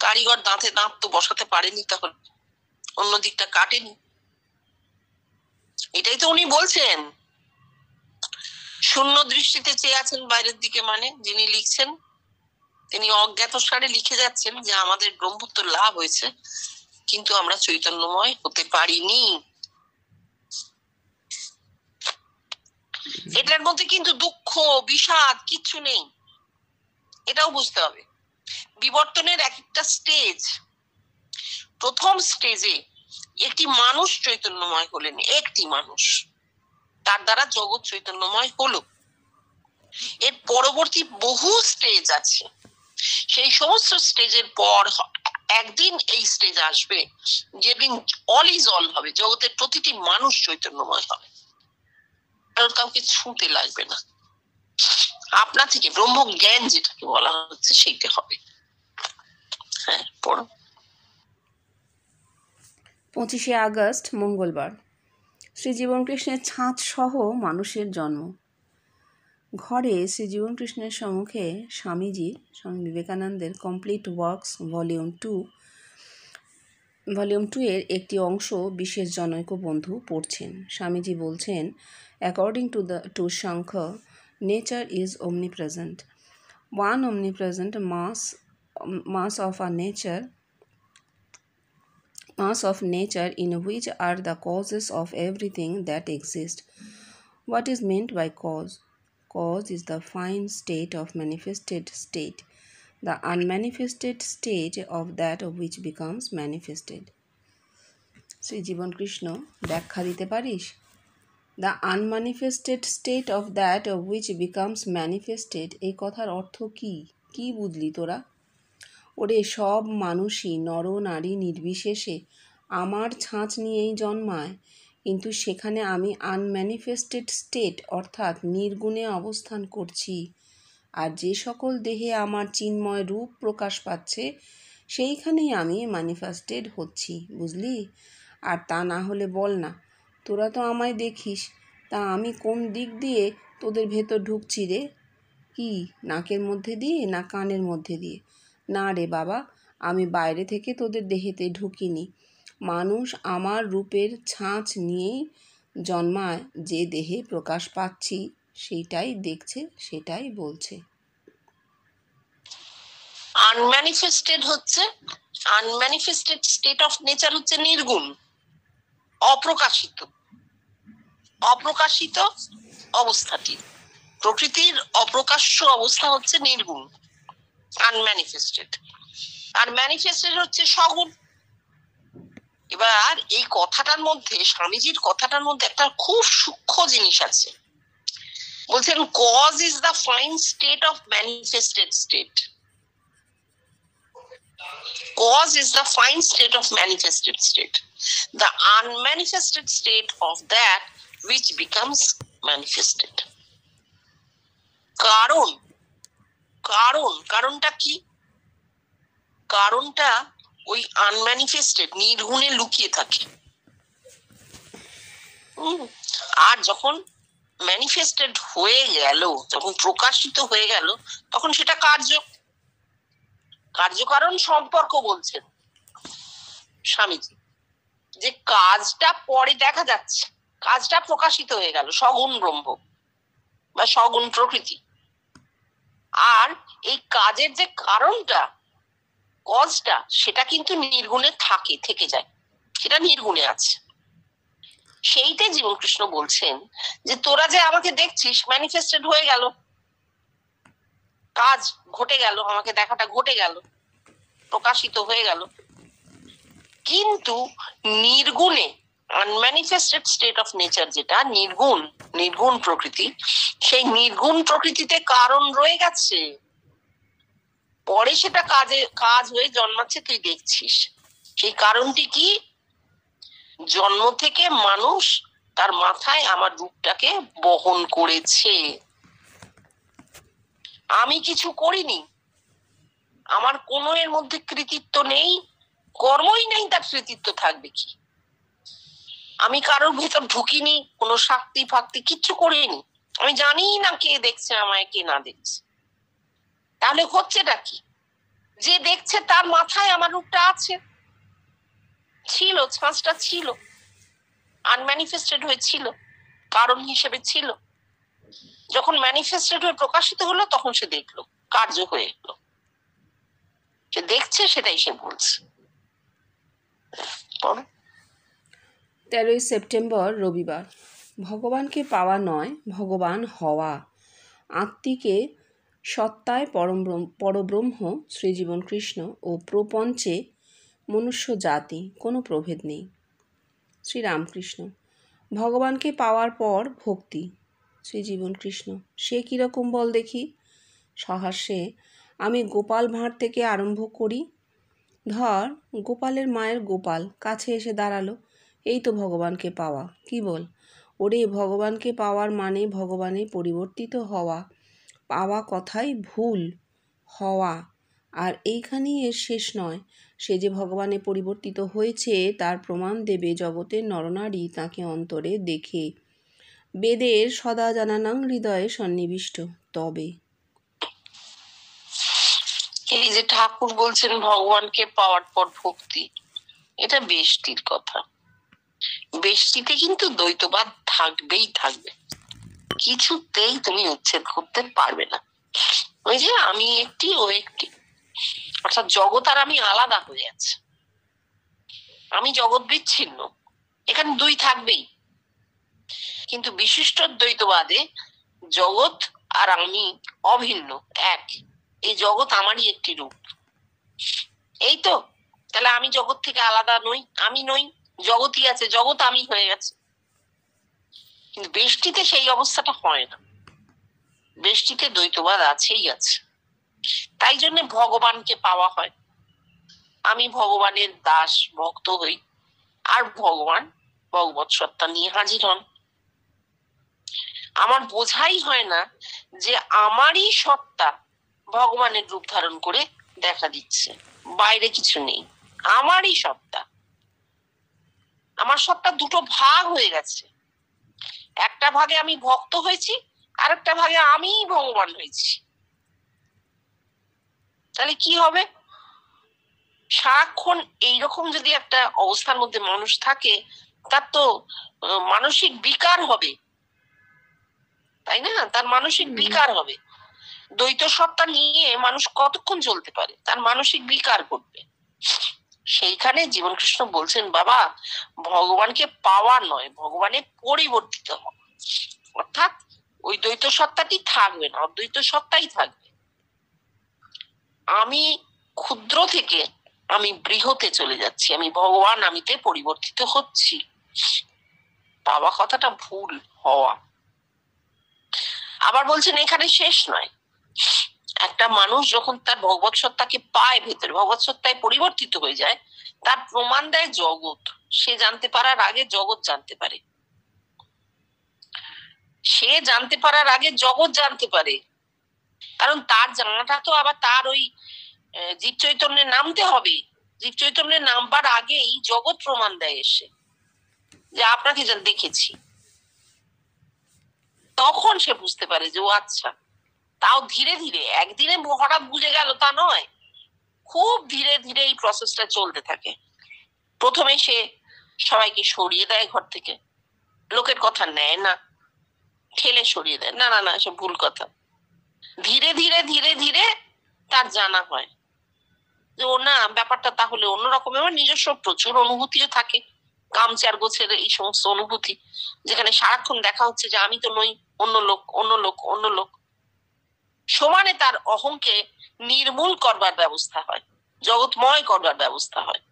কারিগর দাঁতে দাঁত তো বসাতে পারেনি, তখন অন্য দিকটা কাটেনি। এটাই তো উনি বলছেন। শূন্য দৃষ্টিতে চেয়ে আছেন বাইরের দিকে, মানে যিনি লিখছেন তিনি অজ্ঞাত সারে লিখে যাচ্ছেন যে আমাদের ব্রহ্মত্ব লাভ হয়েছে, কিন্তু আমরা চৈতন্যময় হতে পারিনি। এটার মধ্যে কিন্তু দুঃখ বিষাদ কিচ্ছু নেই, এটাও বুঝতে হবে। বিবর্তনের এক একটা স্টেজ। প্রথম স্টেজে একটি মানুষ চৈতন্যময় হলেন, একটি মানুষ, তার দ্বারা জগৎ চৈতন্যময় হলো। এর পরবর্তী বহু স্টেজ আছে। সেই সমস্ত স্টেজের পর একদিন এই স্টেজ আসবে যেদিন অল ইজ অল হবে, জগতের প্রতিটি মানুষ চৈতন্যময় হবে, কারণ কাউকে ছুঁতে লাগবে না। আপনা থেকে ব্রহ্ম জ্ঞান যেটাকে বলা হচ্ছে সেইটা হবে। হ্যাঁ, পড়ো। 25শে আগস্ট মঙ্গলবার। শ্রী জীবনকৃষ্ণের ছাঁচ সহ মানুষের জন্ম। ঘরে শ্রী জীবনকৃষ্ণের সম্মুখে স্বামী বিবেকানন্দের কমপ্লিট ওয়ার্কস ভলিউম 2 এর একটি অংশ বিশেষ জনৈক বন্ধু পড়ছেন। স্বামীজি বলছেন, according to Samkhya, nature is omnipresent. One omnipresent mass of nature in which are the causes of everything that exists. What is meant by cause? Cause is the fine state of manifested state, the unmanifested state of that which becomes manifested. Shri Jiban Krishna ব্যাখ্যা দিতে পারিস? The unmanifested state of that which becomes manifested, এই কথার অর্থ কি? কি বুঝলি তোরা? ওরে, সব মানুষই নর নারী নির্বিশেষে আমার ছাঁচ নিয়েই জন্মায়, কিন্তু সেখানে আমি আনম্যানিফেস্টেড স্টেট অর্থাৎ নির্গুণে অবস্থান করছি। আর যে সকল দেহে আমার চিন্ময় রূপ প্রকাশ পাচ্ছে, সেইখানেই আমি ম্যানিফেস্টেড হচ্ছি, বুঝলি? আর তা না হলে বল না, তোরা তো আমায় দেখিস, তা আমি কোন দিক দিয়ে তোদের ভেতর ঢুকছি রে? কি, নাকের মধ্যে দিয়ে না কানের মধ্যে দিয়ে? না রে বাবা, আমি বাইরে থেকে তোদের দেহেতে ঢুকিনি। মানুষ আমার রূপের ছাঁচ নিয়েই জন্মায়, যে দেহে প্রকাশ পাচ্ছি সেইটাই দেখছে, সেটাই বলছে। আনম্যানিফেস্টেড হচ্ছে, আনম্যানিফেস্টেড স্টেট অফ নেচার হচ্ছে নির্গুণ, অপ্রকাশিত, অপ্রকাশিত অবস্থাটি। প্রকৃতির অপ্রকাশ্য অবস্থা হচ্ছে নির্গুণ, আনম্যানিফেস্টেড। আর ম্যানিফেস্টেড হচ্ছে সগুণ। এবার এই কথাটার মধ্যে, স্বামীজির কথাটার মধ্যে একটা খুব সূক্ষ্ম জিনিস আছে। বলছেন, cause is the fine state of manifested state. Cause is the fine state of manifested state, the unmanifested state of that which becomes manifested. কারণটা কি? কারণটা ওই আনম্যানিফেস্টেড, নির্গুণে লুকিয়ে থাকে। আর যখন ম্যানিফেস্টেড হয়ে গেল, যখন প্রকাশিত হয়ে গেল, তখন সেটা কার্যকারণ সম্পর্ক বলছেন স্বামীজি। যে কাজটা পরে দেখা যাচ্ছে, কাজটা প্রকাশিত হয়ে গেল, সগুণ ব্রহ্ম বা সগুণ প্রকৃতি। আর এই কাজের যে কারণটা, কজটা, সেটা কিন্তু নির্গুণে থেকে যায়, সেটা নির্গুণে আছে। সেইটাই জীবন কৃষ্ণ বলছেন যে তোরা যে আমাকে দেখছিস, ম্যানিফেস্টেড হয়ে গেল, কাজ ঘটে গেল, আমাকে দেখাটা ঘটে গেল, প্রকাশিত হয়ে গেল, কিন্তু নির্গুণে, আনম্যানিফেস্টেড স্টেট অফ নেচার যেটা নির্গুণ, নির্গুণ প্রকৃতি, সেই নির্গুণ প্রকৃতিতে কারণ রয়ে গেছে, পরে সেটা কাজ হয়ে জন্মাচ্ছে, তুই দেখছিস। সেই কারণটি কি? জন্ম থেকে মানুষ তার মাথায় আমার রূপটাকে বহন করেছে। আমি কিছু করিনি, আমার কোনো এর মধ্যে কৃতিত্ব নেই, কর্মই নেই, তার কৃতিত্ব থাকবে কি? আমি কারোর ভেতর ঢুকিনি, কোনো শাক্তি ফাক্তি কিচ্ছু করিনি, আমি জানি না কে দেখছে আমায়, কে না দেখছে। তাহলে হচ্ছেটা কি? যে দেখছে তার মাথায় আমার রূপটা আছে, ছিল, ছাঁচটা ছিল, আনম্যানিফেস্টেড হয়েছিল, কারণ হিসেবে ছিল। যখন ম্যানিফেস্টেড হয়ে প্রকাশিত হলো, তখন সে দেখলো, কার্য হয়ে গেল, সে দেখছে, সেটাই সে বলছে। 13ই সেপ্টেম্বর, রবিবার। ভগবানকে পাওয়া নয়, ভগবান হওয়া। আত্মিকে সত্তায় পরব্রহ্ম শ্রীজীবন কৃষ্ণ ও প্রপঞ্চে মনুষ্য জাতি, কোনো প্রভেদ নেই। শ্রীরামকৃষ্ণ। ভগবানকে পাওয়ার পর ভক্তি। শ্রীজীবন কৃষ্ণ। সে কীরকম বল দেখি? সহাস্যে। আমি গোপাল ভাঁড় থেকে আরম্ভ করি। ধর, গোপালের মায়ের গোপাল কাছে এসে দাঁড়ালো, এই তো ভগবানকে পাওয়া। কি বল? ওরে, ভগবানকে পাওয়ার মানে ভগবানে পরিবর্তিত হওয়া। পাওয়া কথাই ভুল, হওয়া। আর এইখানেই এর শেষ নয়। সে যে ভগবানে পরিবর্তিত হয়েছে তার প্রমাণ দেবে জগতের নরনারী তাকে অন্তরে দেখে। বেদের সদা জানানাং হৃদয়ে সন্নিবিষ্ট। তবে এই যে ঠাকুর বলছেন ভগবানকে পাওয়ার পর ভক্তি, এটা বেষ্টির কথা। বেষ্টিতে কিন্তু দ্বৈতবাদ থাকবেই থাকবে, কিছুতেই তুমি উচ্ছেদ করতে পারবে না। ওই যে আমি একটি, ও একটি, অর্থাৎ জগৎ আর আমি আলাদা হয়ে আছে, আমি জগৎ বিচ্ছিন্ন, এখানে দুই থাকবেই। কিন্তু বিশিষ্ট দ্বৈতবাদে জগৎ আর আমি অভিন্ন, এক। এই জগৎ আমারই একটি রূপ, এই তো। তাহলে আমি জগৎ থেকে আলাদা নই, আমি নই, জগৎই আছে, জগৎ আমি হয়ে গেছে। কিন্তু বেষ্টিতে সেই অবস্থাটা হয় না, বেষ্টিতে দ্বৈতবাদ আছেই আছে। তাই জন্য ভগবানকে পাওয়া হয়, আমি ভগবানের দাস, ভক্ত হই, আর ভগবান ভগবৎ সত্তা নিয়ে হাজির হন। আমার বোঝাই হয় না যে আমারই সত্তা ভগবানের রূপ ধারণ করে দেখা দিচ্ছে, বাইরে কিছু নেই, আমারই সত্তা। আমার সত্তা দুটো ভাগ হয়ে গেছে, একটা ভাগে আমি ভক্ত হয়েছি, আর একটা ভাগে আমি ভগবান হয়েছি। তাহলে কি হবে? সারাক্ষণ এইরকম যদি একটা অবস্থার মধ্যে মানুষ থাকে, তার তো মানসিক বিকার হবে, তাই না? তার মানসিক বিকার হবে। দ্বৈত সত্তা নিয়ে মানুষ কতক্ষণ চলতে পারে? তার মানসিক বিকার করবে। সেইখানে জীবন কৃষ্ণ বলছেন, বাবা, ভগবানকে পাওয়া নয়, ভগবানে পরিবর্তিত হওয়া। অর্থাৎ ওই দ্বৈত সত্তাটি থাকবে না, অদ্বৈত সত্তাই থাকবে। আমি ক্ষুদ্র থেকে আমি বৃহতে চলে যাচ্ছি, আমি ভগবান আমিতে পরিবর্তিত হচ্ছি। পাওয়া কথাটা ভুল, হওয়া। আবার বলছেন এখানে শেষ নয়, একটা মানুষ যখন তার ভগবৎ সত্তাকে পায়, ভেতরে ভগবৎ সত্তায় পরিবর্তিত হয়ে যায়, তার প্রমাণ দেয় জগৎ। সে জানতে পারার আগে জগৎ জানতে পারে, সে জানতে পারার আগে জগৎ জানতে পারে। কারণ তার জানাটা তো আবার তার ওই জীব চৈতন্যে নামতে হবে, জীব চৈতন্যে নামবার আগেই জগৎ প্রমাণ দেয় এসে যে আপনাকে যা দেখেছি। তখন সে বুঝতে পারে যে ও আচ্ছা। তাও ধীরে ধীরে, একদিনে হঠাৎ বুঝে গেল তা নয়, খুব ধীরে ধীরে এই প্রসেসটা চলতে থাকে। প্রথমে সে সবাইকে সরিয়ে দেয় ঘর থেকে, লোকের কথা নেয় না, ঠেলে সরিয়ে দেয়। না না না, এসব ভুল কথা। ধীরে ধীরে ধীরে ধীরে তার জানা হয় যে ও না, ব্যাপারটা তাহলে অন্যরকম। এবার নিজস্ব প্রচুর অনুভূতিও থাকে, কামচার গোছের এই সমস্ত অনুভূতি, যেখানে সারাক্ষণ দেখা হচ্ছে যে আমি তো নই, অন্য লোক, অন্য লোক, অন্য লোক। সমানে তার অহংকে নির্মূল করবার ব্যবস্থা হয়, জগৎময় করবার ব্যবস্থা হয়।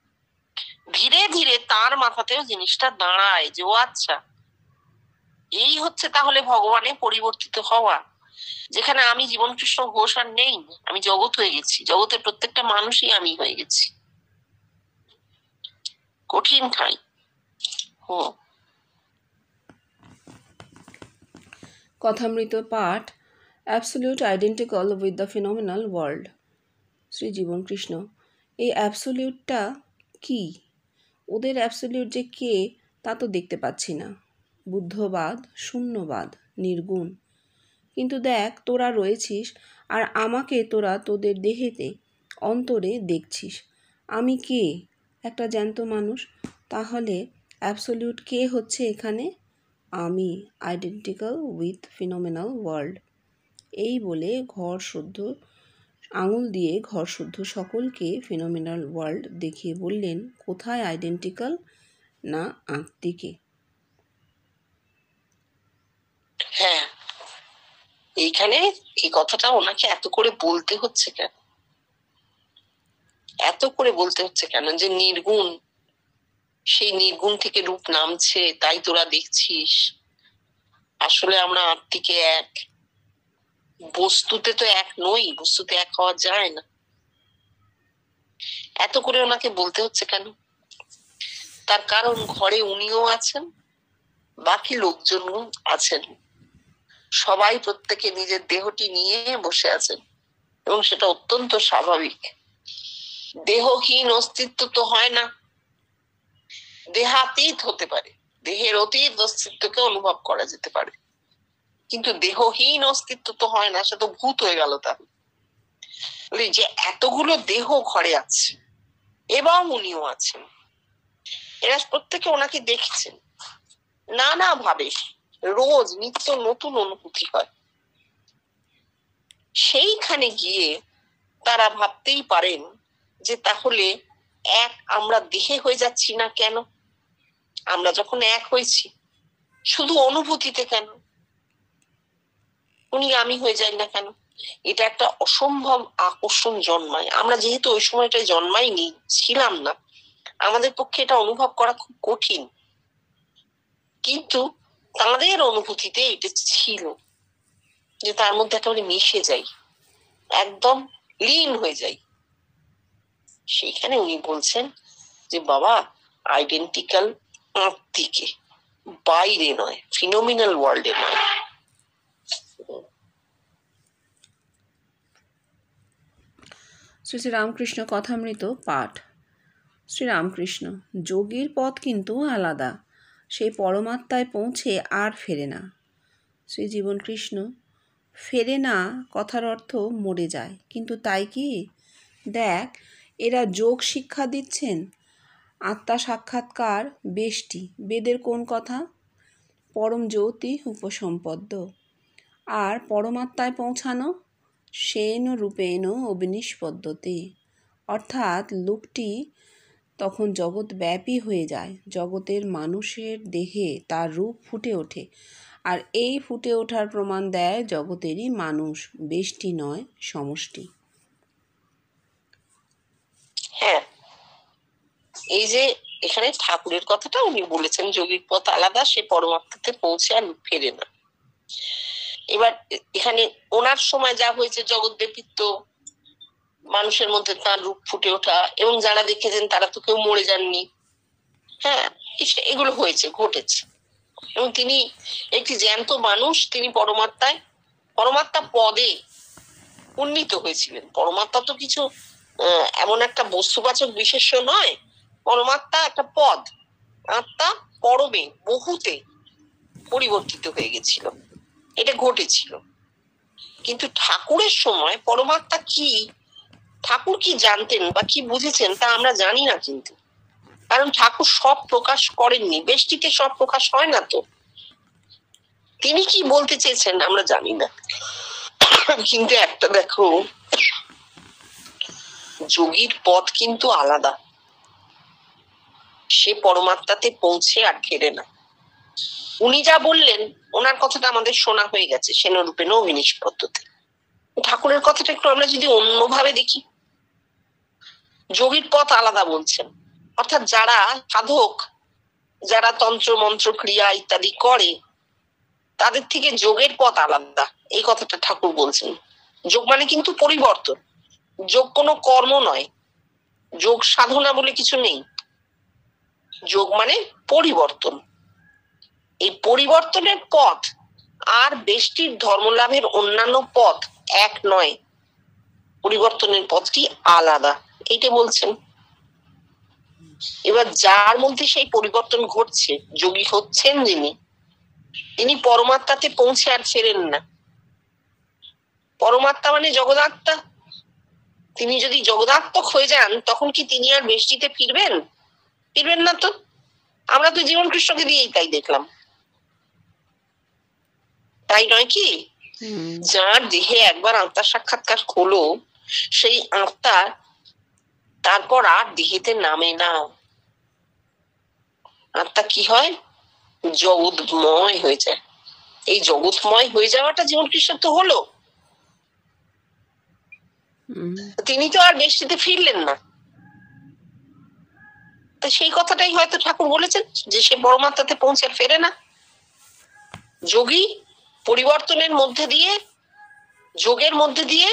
ধীরে ধীরে তার মাথাতেও জিনিসটা দাঁড়ায় যে ও আচ্ছা, এই হচ্ছে তাহলে ভগবানে পরিবর্তিত হওয়া, যেখানে আমি জীবনকৃষ্ণ ঘোষ আর নেই, আমি জগৎ হয়ে গেছি, জগতের প্রত্যেকটা মানুষই আমি হয়ে গেছি। কঠিন ঠাই। কথামৃত পাঠ absolute identical with the phenomenal world. Shri Jiban Krishna, এই অ্যাবসলিউটটা কি? ওদের অ্যাবসলিউট যে কে তা তো দেখতে পাচ্ছি না। বুদ্ধবাদ, শূন্যবাদ, নির্গুণ। কিন্তু দেখ, তোরা রয়েছিস আর আমাকে তোরা তোদের দেহেতে, অন্তরে দেখছিস। আমি কে? একটা জ্যান্ত মানুষ। তাহলে অ্যাবসলিউট কে হচ্ছে এখানে? আমি, আইডেন্টিক্যাল উইথ ফিনোমিনাল ওয়ার্ল্ড। এই বলে আঙুল দিয়ে ঘর শুদ্ধ সকলকে ফিনোমিনাল ওয়ার্ল্ড দেখিয়ে বললেন, কোথায় আইডেন্টিক্যাল? না আত্মিকে। হ্যাঁ, এইখানে এই কথাটা ওনাকে এত করে বলতে হচ্ছে কেন? এত করে বলতে হচ্ছে কেন যে নির্গুণ, সেই নির্গুণ থেকে রূপ নামছে, তাই তোরা দেখছিস। আসলে আমরা আত্মিকে এক, বস্তুতে তো এক নই, বস্তুতে এক হওয়া যায় না। এত করে ওনাকে বলতে হচ্ছে কেন? তার কারণ ঘরে উনিও আছেন, বাকি লোকজন আছেন, সবাই প্রত্যেকে নিজের দেহটি নিয়ে বসে আছেন, এবং সেটা অত্যন্ত স্বাভাবিক। দেহহীন অস্তিত্ব তো হয় না, দেহাতীত হতে পারে, দেহের অতীত অস্তিত্বকে অনুভব করা যেতে পারে, কিন্তু দেহহীন অস্তিত্ব তো হয় না, সে তো ভূত হয়ে গেল। তাহলে যে এতগুলো দেহ ঘরে আছে এবং উনিও আছেন, এরা প্রত্যেকে ওনাকে দেখছেন নানা ভাবে, রোজ নিত্য নতুন অনুভূতি হয়। সেইখানে গিয়ে তারা ভাবতেই পারেন যে তাহলে এক আমরা দেহে হয়ে যাচ্ছি না কেন? আমরা যখন এক হয়েছি, শুধু অনুভূতিতে কেন উনি আমি হয়ে যাই না কেন? এটা একটা অসম্ভব আকর্ষণ জন্মায়। আমরা যেহেতু ওই সময়টায় জন্মাইনি, ছিলাম না, আমাদের পক্ষে এটা অনুভব করা খুব কঠিন, কিন্তু তাদের অনুভূতিতে এটা ছিল যে তার মধ্যে একেবারে মিশে যাই, একদম লীন হয়ে যাই। সেইখানে উনি বলছেন যে বাবা, আইডেন্টিক্যাল আত্মিকে, বাইরে নয়, ফিনোমিনাল ওয়ার্ল্ডে নয়। শ্রী শ্রী রামকৃষ্ণ কথামৃত পাঠ। শ্রীরামকৃষ্ণ, যোগীর পথ কিন্তু আলাদা, সেই পরমাত্মায় পৌঁছে আর ফেরে না। শ্রী জীবন কৃষ্ণ, ফেরে না কথার অর্থ মরে যায়, কিন্তু তাই কি? দেখ, এরা যোগ শিক্ষা দিচ্ছেন, আত্মা সাক্ষাৎকার, বেষ্টি, বেদের কোন কথা? পরম জ্যোতি উপসম্পদ্য। আর পরমাত্মায় পৌঁছানো, সেন রূপেণ অবিনিষ্পদ্যতে, অর্থাৎ লোকটি তখন জগৎব্যাপী হয়ে যায়, জগতের মানুষের দেহে তার রূপ ফুটে ওঠে, আর এই ফুটে ওঠার প্রমাণ দেয় জগতেরই মানুষ, বেষ্টি নয়, সমষ্টি। হ্যাঁ, এই যে এখানে ঠাকুরের কথাটা উনি বলেছেন, যোগীর পথ আলাদা, সে পরমাত্মাতে পৌঁছে আর ফেরে না। এবার এখানে ওনার সময় যা হয়েছে, জগৎব্যাপিত্ব, মানুষের মধ্যে তার রূপ ফুটে ওঠা, এবং যারা দেখেছেন তারা তো কেউ মরে যাননি। হ্যাঁ, এগুলো হয়েছে, ঘটেছে, এবং তিনি একটি জ্যান্ত মানুষ, তিনি পরমাত্মা পদে উন্নীত হয়েছিলেন। পরমাত্মা তো কিছু এমন একটা বস্তুবাচক বিশেষ্য নয়, পরমাত্মা একটা পদ, আত্মা পরমে, বহুতে পরিবর্তিত হয়ে গেছিল, এটা ঘটেছিল। কিন্তু ঠাকুরের সময় পরমাত্মা কি, ঠাকুর কি জানতেন বা কি বুঝেছেন তা আমরা জানি না, কিন্তু কারণ ঠাকুর সব প্রকাশ করেননি, বেষ্টিতে সব প্রকাশ হয় না। তো তিনি কি বলতে চেয়েছেন আমরা জানি না, কিন্তু একটা দেখো, যোগীর পথ কিন্তু আলাদা। সে পরমাত্মাতে পৌঁছে আর ফেরে না। উনি যা বললেন, ওনার কথাটা আমাদের শোনা হয়ে গেছে সেনরূপে নবিনিষ্পত্তিতে। ঠাকুরের কথাটা একটু আমরা যদি অন্যভাবে দেখি, যোগীর পথ আলাদা বলছেন, অর্থাৎ যারা সাধক, যারা তন্ত্র মন্ত্র ক্রিয়া ইত্যাদি করে, তাদের থেকে যোগের পথ আলাদা, এই কথাটা ঠাকুর বলছেন। যোগ মানে কিন্তু পরিবর্তন, যোগ কোনো কর্ম নয়, যোগ সাধনা বলে কিছু নেই। যোগ মানে পরিবর্তন। এই পরিবর্তনের পথ আর বেষ্টির ধর্মলাভের অন্যান্য পথ এক নয়, পরিবর্তনের পথটি আলাদা, এইটা বলছেন। এবার যার মধ্যে সেই পরিবর্তন ঘটছে, যোগী হচ্ছেন যিনি, তিনি পরমাত্মাতে পৌঁছে আর ফেরেন না। পরমাত্মা মানে জগদাত্মা। তিনি যদি জগদাত্মক হয়ে যান, তখন কি তিনি আর বেষ্টিতে ফিরবেন? ফিরবেন না তো। আমরা তো জীবন কৃষ্ণকে দিয়েই তাই দেখলাম, তাই নয় কি? যার দেহে একবার আত্মার সাক্ষাৎকার হলো, সেই আত্মা তারপর আর দেহেতে নামে না। আত্মা কি হয়? জগৎময় হয়ে যায়। এই জগৎময় হয়ে যাওয়াটা জীবন কৃষ্ণ তো হলো। তিনি তো আর বেষ্টিতে ফিরলেন না। তো সেই কথাটাই হয়তো ঠাকুর বলেছেন যে সে পরমাত্মাতে পৌঁছে ফেরে না। যোগী পরিবর্তনের মধ্যে দিয়ে, যোগের মধ্যে দিয়ে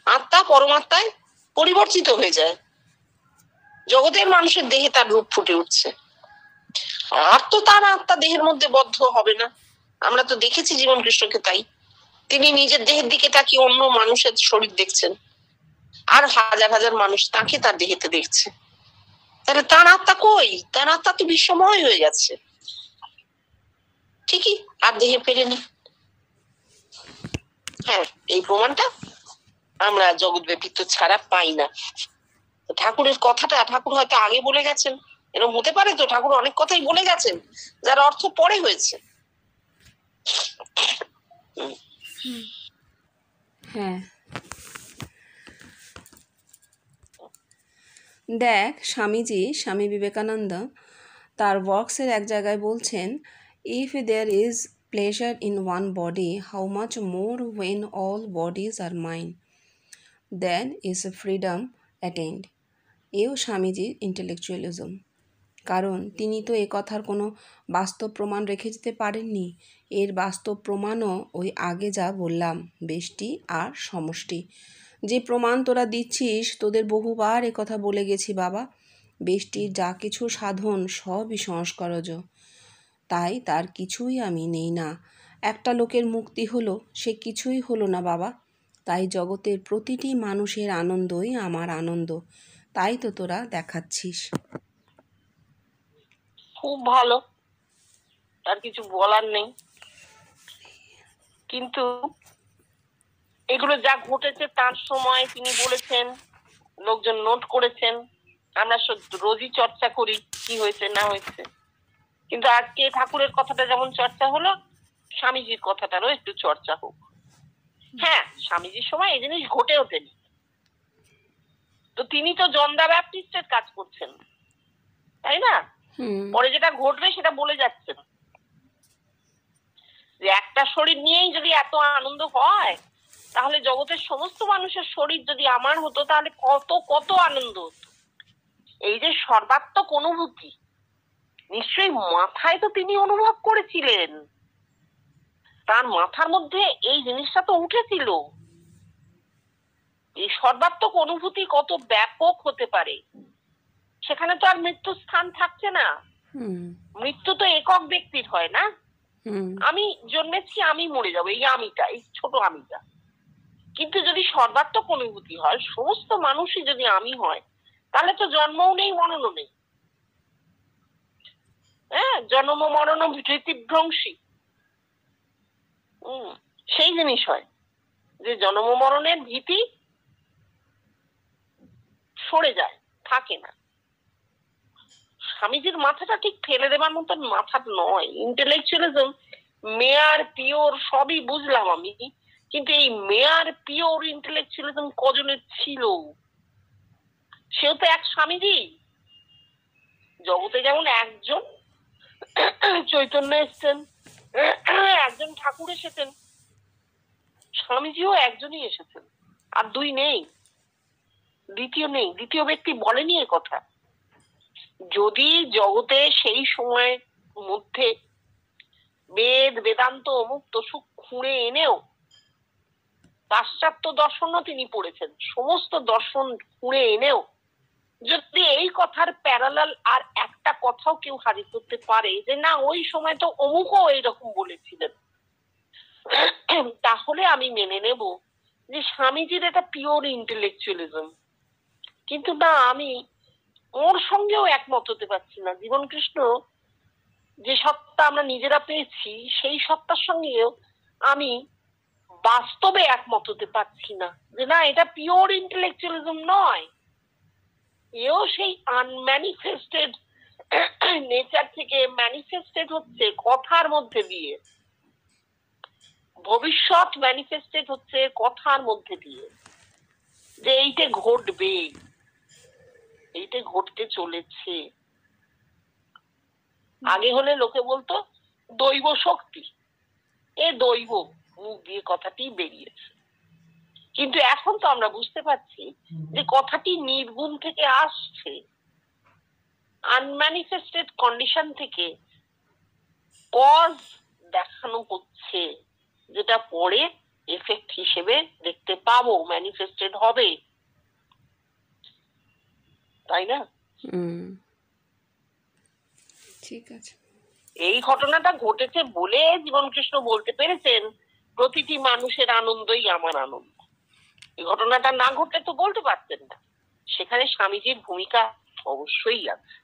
আত্মা পরমাত্মায় পরিবর্তিত হয়ে যায়। জগতের মানুষের দেহে তার রূপ ফুটে উঠছে, আর তো তার আত্মা দেহের মধ্যে বদ্ধ হবে না। আমরা তো দেখেছি জীবন কৃষ্ণকে তাই। তিনি নিজের দেহের দিকে তাকিয়ে অন্য মানুষের শরীর দেখছেন, আর হাজার হাজার মানুষ তাকে তার দেহেতে দেখছে। তাহলে তার আত্মা কই? তার আত্মা তো বিশ্বময় হয়ে গেছে, ঠিকই, আর দেহে ফেরেনি। হ্যাঁ, এই প্রমাণটা আমরা জগৎ ব্যতীত ছাড়া পাই না। ঠাকুরের কথাটা ঠাকুর হয়তো আগে বলে গেছেন, এরকম হতে পারে তো। ঠাকুর অনেক কথাই বলে গেছেন যার অর্থ পরে হয়েছে। হ্যাঁ, দেখ স্বামী বিবেকানন্দ তার ওয়ার্কসের এক জায়গায় বলছেন, if there is pleasure in one body, how much more when all bodies are mind, then is freedom attained. এও স্বামীজির ইন্টেলেকচুয়ালিজম। কারণ তিনি তো এ কথার কোনো বাস্তব প্রমাণ রেখে যেতে পারেননি। এর বাস্তব প্রমাণও ওই আগে যা বললাম, বেষ্টি আর সমষ্টি। যে প্রমাণ তোরা দিচ্ছিস, তোদের বহুবার এ কথা বলে গেছি বাবা। বেষ্টির যা কিছু সাধন সবই সংস্কারজ, তাই তার কিছুই আমি নেই না। একটা লোকের মুক্তি হলো, সে কিছুই হলো না বাবা। তাই জগতের প্রতিটি মানুষের আনন্দই আমার আনন্দ, তাই তো তোরা দেখাচ্ছিস। খুব ভালো, আর কিছু বলার নেই। কিন্তু এগুলো যা ঘটেছে তার সময় তিনি বলেছেন, লোকজন নোট করেছেন, আমরা রোজই চর্চা করি কি হয়েছে না হয়েছে। কিন্তু আজকে ঠাকুরের কথাটা যেমন চর্চা হলো, স্বামীজির কথাটারও একটু চর্চা হোক। হ্যাঁ, স্বামীজির সময় এই জিনিস ঘটে ওঠেনি, তো তিনি তো জন দা ব্যাপটিস্টের কাজ করছেন, তাই না? পরে যেটা ঘটবে সেটা বলে যাচ্ছেন যে একটা শরীর নিয়েই যদি এত আনন্দ হয়, তাহলে জগতের সমস্ত মানুষের শরীর যদি আমার হতো, তাহলে কত কত আনন্দ হতো। এই যে সর্বাত্মক অনুভূতি, নিশ্চয়ই মাথায় তো তিনি অনুভব করেছিলেন, তার মাথার মধ্যে এই জিনিসটা তো উঠেছিল। এই সর্বাত্মক অনুভূতি কত ব্যাপক হতে পারে, সেখানে তো আর মৃত্যুর স্থান থাকছে না। মৃত্যু তো একক ব্যক্তির হয় না। আমি জন্মেছি, আমি মরে যাবো, এই আমিটা, এই ছোট আমিটা। কিন্তু যদি সর্বাত্মক অনুভূতি হয়, সমস্ত মানুষই যদি আমি হয়, তাহলে তো জন্মও নেই, মরণও নেই। হ্যাঁ, জন্ম মরণ ভৃতিভ্রংশী, সেই জিনিস হয় যে জন্ম মরণের ভীতি সরে যায়, থাকে না। স্বামীজির মাথাটা ঠিক ফেলে দেবার মতন মাথা নয়। ইন্টেলেকচুয়ালিজম, মেয়ার পিওর সবই বুঝলাম আমি, কিন্তু এই মেয়ার পিওর ইন্টেলেকচুয়ালিজম কজনের ছিল? সেও তো এক স্বামীজি। জগতে যেমন একজন চৈতন্য এসেছেন, একজন ঠাকুর এসেছেন, স্বামীজিও একজনই এসেছেন, আর দুই নেই, দ্বিতীয় নেই, দ্বিতীয় ব্যক্তি বলেনি এ কথা। যদি জগতে সেই সময়ের মধ্যে বেদ বেদান্ত অমুক তসুক খুঁড়ে এনেও, পাশ্চাত্য দর্শনও তিনি পড়েছেন, সমস্ত দর্শন খুঁড়ে এনেও যদি এই কথার প্যারালাল আর একটা কথাও কেউ হাজির করতে পারে যে না ওই সময় তো অমুকও এইরকম বলেছিলেন, তাহলে আমি মেনে নেব যে স্বামীজির এটা পিওর ইন্টেলেকচুয়ালিজম। কিন্তু না, আমি ওর সঙ্গেও একমত হতে পারছি না। জীবন কৃষ্ণ যে সত্তা আমরা নিজেরা পেয়েছি, সেই সত্তার সঙ্গেও আমি বাস্তবে একমত হতে পারছি না যে না এটা পিওর ইন্টেলেকচুয়ালিজম নয়, এও সেই আনম্যানিফেস্টেড নেচার থেকে ম্যানিফেস্টেড হচ্ছে কথার মধ্যে দিয়ে, ভবিষ্যৎ ম্যানিফেস্টেড হচ্ছে কথার মধ্যে দিয়ে, যে এইটা ঘটবে, এইটা ঘটতে চলেছে। আগে হলে লোকে বলতো দৈব শক্তি, এ দৈব, মুখ দিয়ে কথাটি বেরিয়েছে। কিন্তু এখন তো আমরা বুঝতে পারছি যে কথাটি নির্গুণ থেকে আসছে, আনম্যানিফেস্টেড কন্ডিশন থেকে কজ দেখানো হচ্ছে, যেটা পরে এফেক্ট হিসেবে দেখতে পাবো, ম্যানিফেস্টেড হবে, তাই না? ঠিক আছে। এই ঘটনাটা ঘটেছে বলে জীবনকৃষ্ণ বলতে পেরেছেন প্রতিটি মানুষের আনন্দই আমার আনন্দ। এই ঘটনাটা না ঘটলে তো বলতে পারতেন না। সেখানে স্বামীজির ভূমিকা অবশ্যই আছে।